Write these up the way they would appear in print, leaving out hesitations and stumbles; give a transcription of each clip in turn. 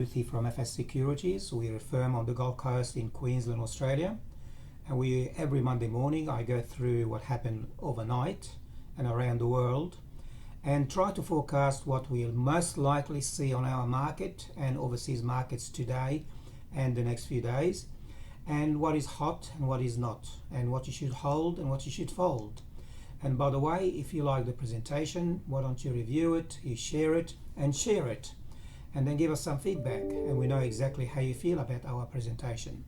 Volatility from FS Securities. We're a firm on the Gold Coast in Queensland, Australia. And every Monday morning I go through what happened overnight and around the world and try to forecast what we'll most likely see on our market and overseas markets today and the next few days, and what is hot and what is not, and what you should hold and what you should fold. And by the way, if you like the presentation, why don't you review it, you share it, and then give us some feedback, and we know exactly how you feel about our presentation.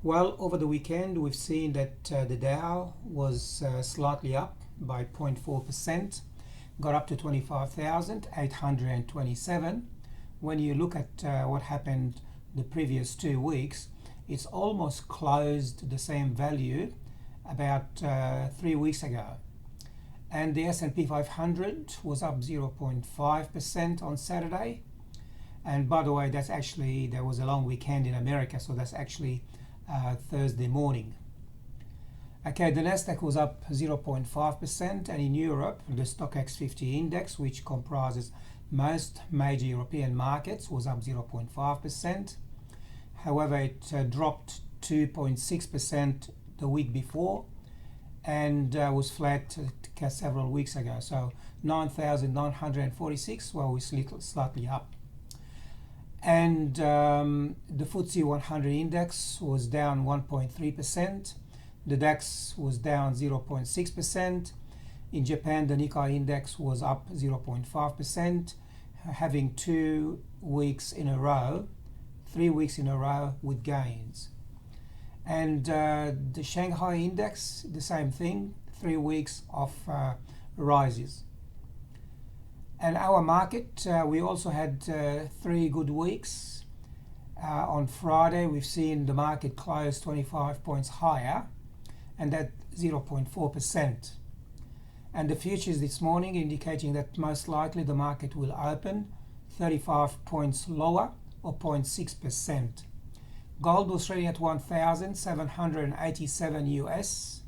Well, over the weekend we've seen that the Dow was slightly up by 0.4%, got up to 25,827. When you look at what happened the previous 2 weeks, it's almost closed the same value about 3 weeks ago. And the S&P 500 was up 0.5% on Saturday. And by the way, that's actually, there was a long weekend in America, so that's actually Thursday morning. Okay, the Nasdaq was up 0.5%, and in Europe, the Stoxx 50 index, which comprises most major European markets, was up 0.5%. However, it dropped 2.6% the week before and was flat several weeks ago. So 9,946, well, we're slightly up. And the FTSE 100 index was down 1.3%. The DAX was down 0.6%. In Japan, the Nikkei index was up 0.5%, having 3 weeks in a row with gains. And the Shanghai index, the same thing, 3 weeks of rises. And our market, we also had 3 good weeks. On Friday, we've seen the market close 25 points higher, and that 0.4%. And the futures this morning indicating that most likely the market will open 35 points lower, or 0.6%. Gold was trading at 1,787 US,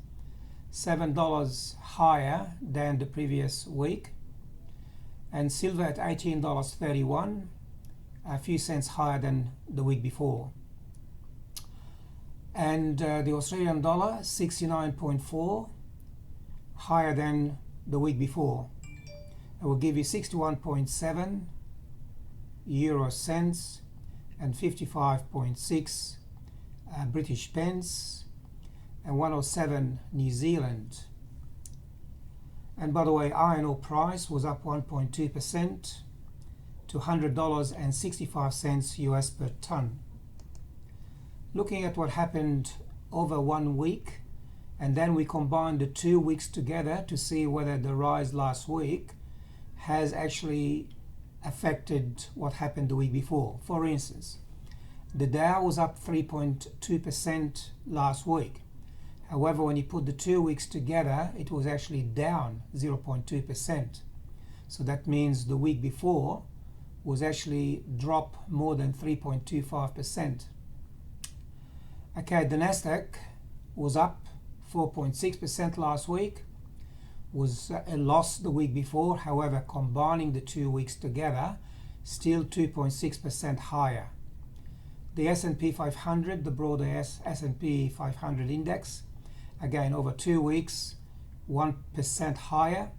$7 higher than the previous week. And silver at $18.31, a few cents higher than the week before. And the Australian dollar, 69.4, higher than the week before. It will give you 61.7 euro cents and 55.6 British pence and 107 New Zealand. And by the way, iron ore price was up 1.2% to $100.65 US per ton. Looking at what happened over 1 week, and then we combine the 2 weeks together to see whether the rise last week has actually affected what happened the week before. For instance, the Dow was up 3.2% last week. However, when you put the 2 weeks together, it was actually down 0.2%. So that means the week before was actually drop more than 3.25%. Okay, the Nasdaq was up 4.6% last week, was a loss the week before. However, combining the 2 weeks together, still 2.6% higher. The S&P 500, the broader S&P 500 index, again over 2 weeks, 1% higher.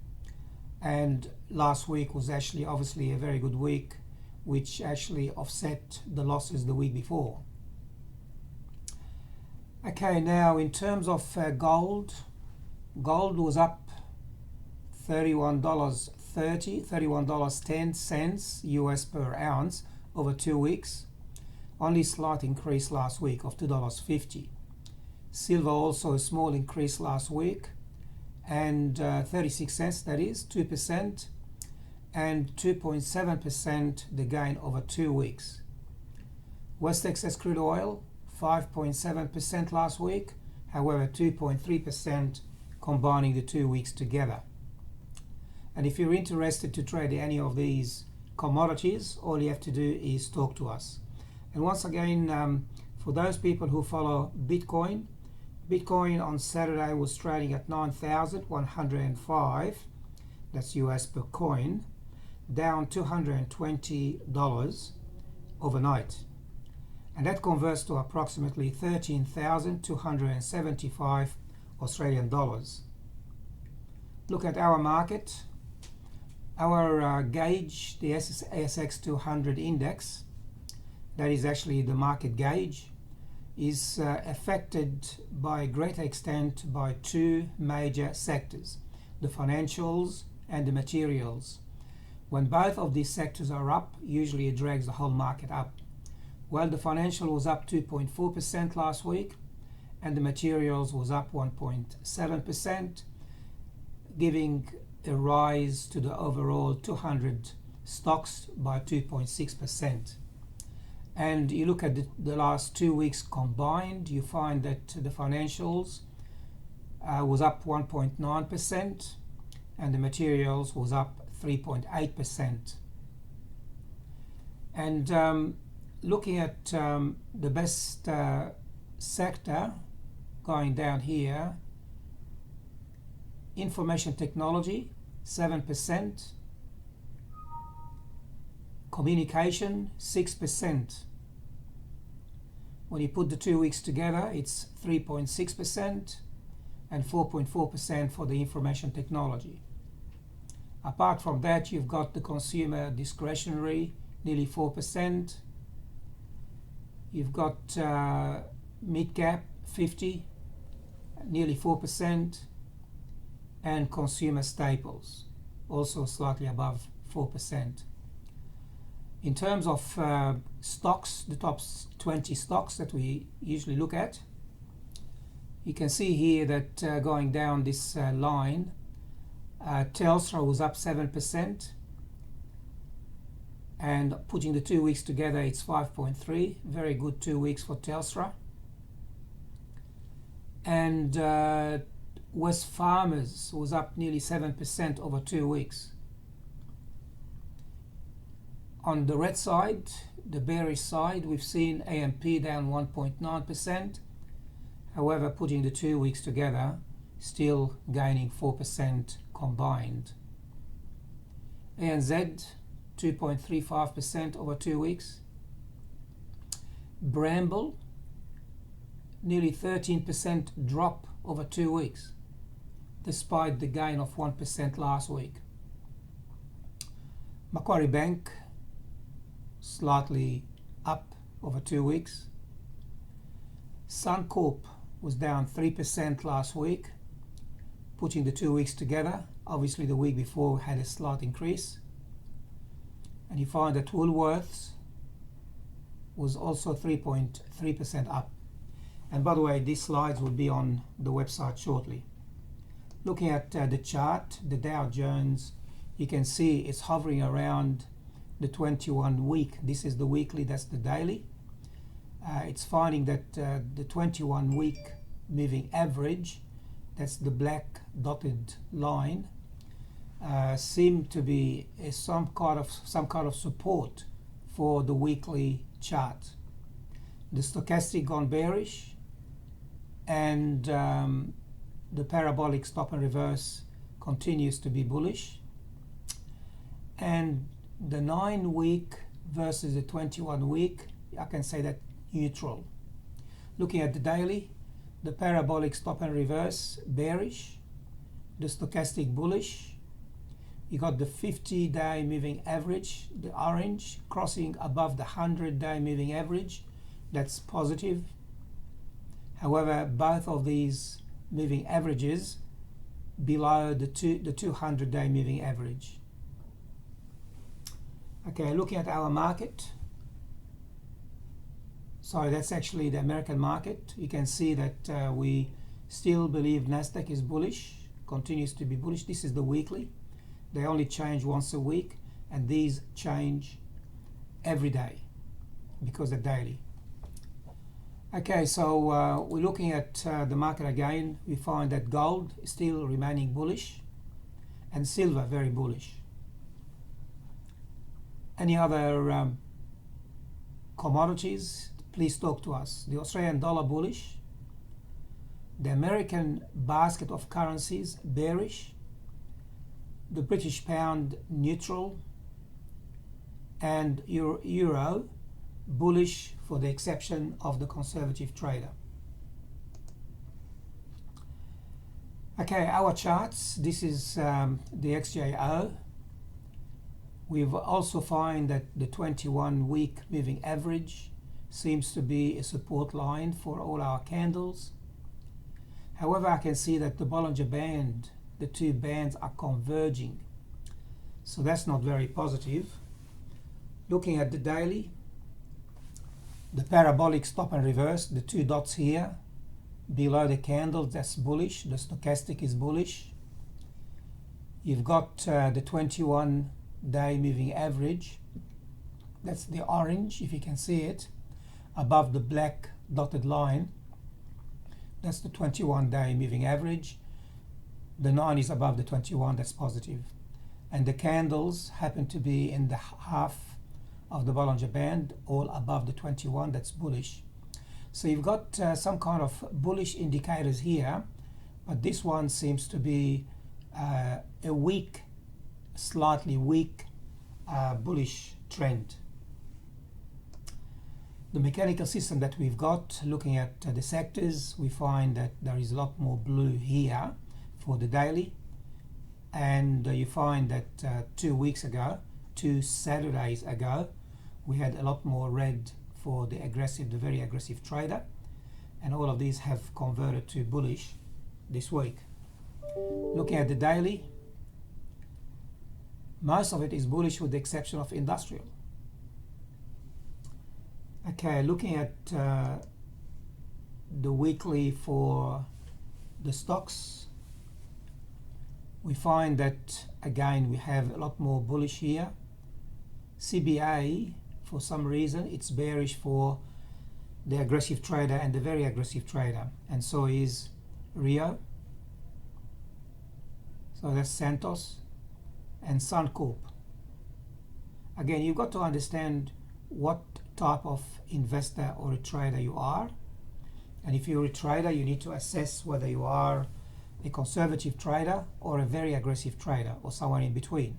And last week was actually obviously a very good week, which actually offset the losses the week before. Okay, now in terms of gold was up $31.10 US per ounce over 2 weeks. Only slight increase last week of $2.50. Silver also a small increase last week, and 36 cents, that is 2%, and 2.7% the gain over 2 weeks. West Texas crude oil 5.7% last week, however 2.3% combining the 2 weeks together. And if you're interested to trade any of these commodities, all you have to do is talk to us. And once again, for those people who follow Bitcoin on Saturday was trading at 9,105, that's US per coin, down $220. overnight, and that converts to approximately 13,275 Australian dollars. Look at our market. Our gauge, the ASX 200 index, that is actually the market gauge, is affected by a great extent by two major sectors, the financials and the materials. When both of these sectors are up, usually it drags the whole market up. Well, the financial was up 2.4% last week, and the materials was up 1.7%, giving a rise to the overall 200 stocks by 2.6%. And you look at the last 2 weeks combined, you find that the financials was up 1.9%, and the materials was up 3.8%. And looking at the best sector going down here, information technology 7%, communication 6%. When you put the 2 weeks together, it's 3.6% and 4.4% for the information technology. Apart from that, you've got the consumer discretionary, nearly 4%. You've got mid-cap 50, nearly 4%, and consumer staples, also slightly above 4%. In terms of stocks, the top 20 stocks that we usually look at, you can see here that going down this line, Telstra was up 7%, and putting the 2 weeks together, it's 5.3. Very good 2 weeks for Telstra. And Wesfarmers was up nearly 7% over 2 weeks. On the red side, the bearish side, we've seen AMP down 1.9%. However, putting the 2 weeks together, still gaining 4% combined. ANZ 2.35% over 2 weeks. Bramble nearly 13% drop over 2 weeks, despite the gain of 1% last week. Macquarie Bank slightly up over 2 weeks. Suncorp was down 3% last week. Putting the 2 weeks together, obviously the week before had a slight increase. And you find that Woolworths was also 3.3% up. And by the way, these slides will be on the website shortly. Looking at the chart, the Dow Jones, you can see it's hovering around the 21 week. This is the weekly, that's the daily. It's finding that the 21 week moving average, that's the black dotted line, seem to be some kind of support for the weekly chart. The stochastic gone bearish, and the parabolic stop and reverse continues to be bullish, and the 9 week versus the 21 week, I can say that neutral. Looking at the daily, the parabolic stop and reverse bearish, the stochastic bullish. You got the 50-day moving average, the orange, crossing above the 100-day moving average, that's positive. However, both of these moving averages below the 200-day moving average. Okay, looking at our market. Sorry, that's actually the American market. You can see that we still believe Nasdaq is bullish, continues to be bullish. This is the weekly. They only change once a week, and these change every day because they're daily. Okay, so we're looking at the market again. We find that gold is still remaining bullish, and silver very bullish. Any other commodities, please talk to us. The Australian dollar bullish, the American basket of currencies bearish, the British pound neutral, and euro bullish for the exception of the conservative trader. Okay, our charts, this is the XJO. We've also find that the 21-week moving average seems to be a support line for all our candles. However, I can see that the Bollinger Band, the two bands are converging. So that's not very positive. Looking at the daily, the parabolic stop and reverse, the two dots here below the candle, that's bullish. The stochastic is bullish. You've got the 21-day moving average. That's the orange, if you can see it, above the black dotted line. That's the 21-day moving average. The 9 is above the 21, that's positive. And the candles happen to be in the half of the Bollinger Band, all above the 21, that's bullish. So you've got some kind of bullish indicators here, but this one seems to be a weak, slightly weak bullish trend. The mechanical system that we've got, looking at the sectors, we find that there is a lot more blue here for the daily, and you find that 2 weeks ago, 2 Saturdays ago, we had a lot more red for the very aggressive trader, and all of these have converted to bullish this week. Looking at the daily, most of it is bullish with the exception of industrial. Okay, looking at the weekly for the stocks, we find that again we have a lot more bullish here. CBA, for some reason, it's bearish for the aggressive trader and the very aggressive trader, and so is Rio. So that's Santos and Suncorp. Again, you've got to understand what type of investor or a trader you are, and if you're a trader, you need to assess whether you are a conservative trader or a very aggressive trader or somewhere in between,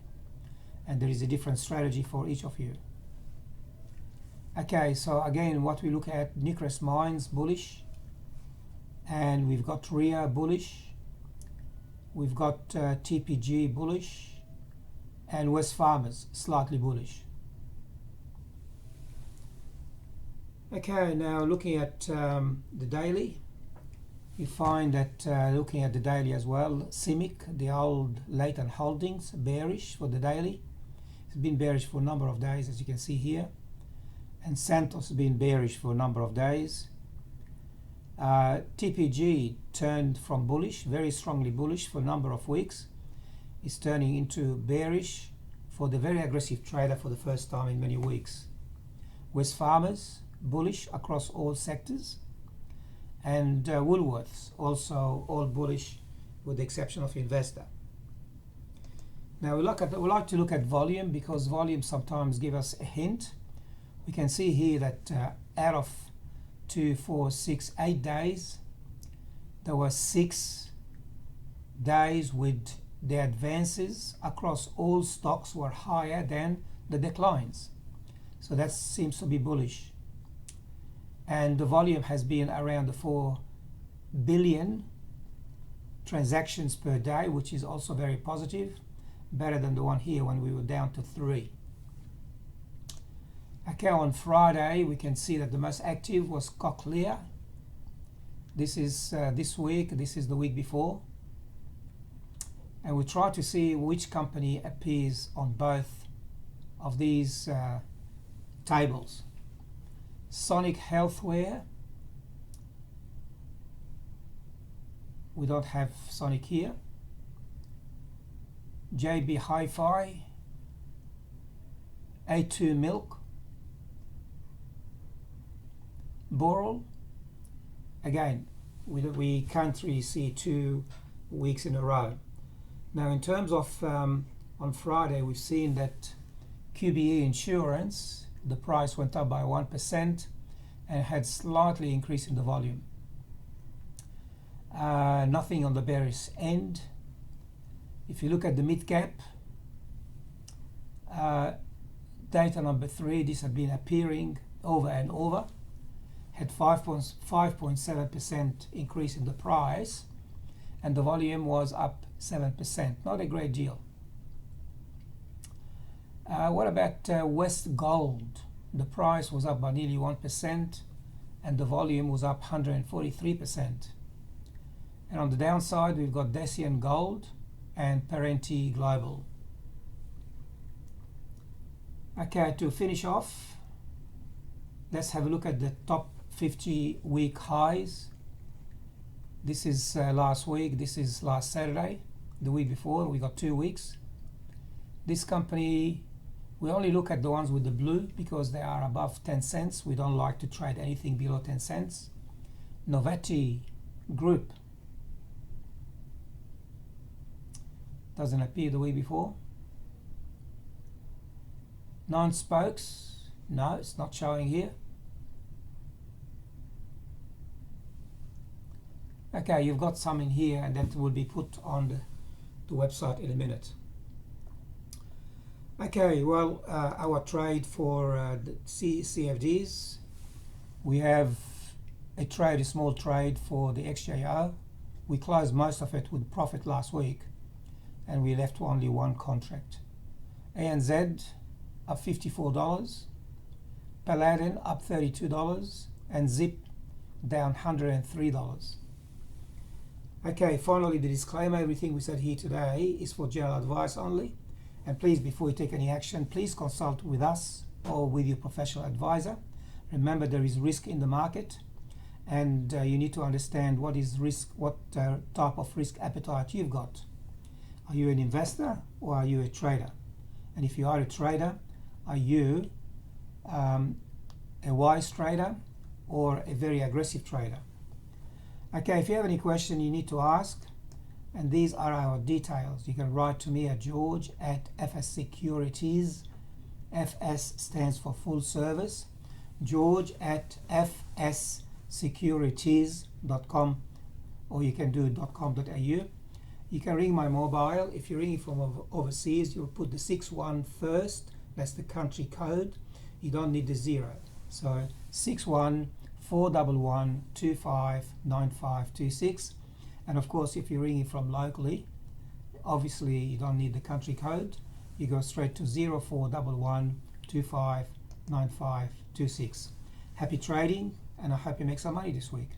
and there is a different strategy for each of you. Okay, so again, what we look at, Newcrest Mines bullish, and we've got Rio bullish, we've got TPG bullish, and Wesfarmers slightly bullish. Okay, now looking at the daily, you find that looking at the daily as well, CIMIC, the old Leighton Holdings, bearish for the daily. It's been bearish for a number of days, as you can see here. And Santos has been bearish for a number of days. TPG turned from bullish, very strongly bullish for a number of weeks. It's turning into bearish for the very aggressive trader for the first time in many weeks. Wesfarmers, bullish across all sectors. And Woolworths, also all bullish with the exception of investor. Now we like to look at volume, because volume sometimes give us a hint. We can see here that out of 2, 4, 6, 8 days, there were 6 days with the advances across all stocks were higher than the declines. So that seems to be bullish. And the volume has been around the 4 billion transactions per day, which is also very positive, better than the one here when we were down to 3. Okay, on Friday we can see that the most active was Cochlear. This is this week, this is the week before, and we try to see which company appears on both of these tables. Sonic Healthcare, we don't have Sonic here. JB Hi-Fi, A2 Milk, Boral. Again, we can't really see 2 weeks in a row. Now in terms of on Friday, we've seen that QBE Insurance, the price went up by 1% and had slightly increase in the volume. Nothing on the bearish end. If you look at the mid cap, data number 3, these have been appearing over and over, had 5.7% increase in the price, and the volume was up 7%. Not a great deal. What about West Gold? The price was up by nearly 1%, and the volume was up 143%. And on the downside, we've got Decian Gold and Parenti Global. Okay, to finish off, let's have a look at the top 50 week highs. This is last week, this is last Saturday, the week before, we got 2 weeks. This company, we only look at the ones with the blue because they are above 10 cents. We don't like to trade anything below 10 cents. Novati Group doesn't appear the week before. Non-spokes, no, it's not showing here. Okay, you've got some in here, and that will be put on the website in a minute. Okay, well, our trade for the CFDs, we have a small trade for the XJR. We closed most of it with profit last week, and we left only one contract. ANZ up $54, Paladin up $32, and Zip down $103. Okay, finally the disclaimer, everything we said here today is for general advice only, and please, before you take any action, please consult with us or with your professional advisor. Remember, there is risk in the market, and you need to understand what is risk, what type of risk appetite you've got. Are you an investor or are you a trader? And if you are a trader, are you a wise trader or a very aggressive trader? Okay, if you have any question you need to ask, and these are our details, you can write to me at George@FS Securities. FS stands for full service. George@fssecurities.com, or you can do .com.au. You can ring my mobile. If you're ringing from overseas, you'll put the 61 first. That's the country code. You don't need the 0. So 61-411-259526. And of course, if you're ringing from locally, obviously you don't need the country code. You go straight to 0411-259526. Happy trading, and I hope you make some money this week.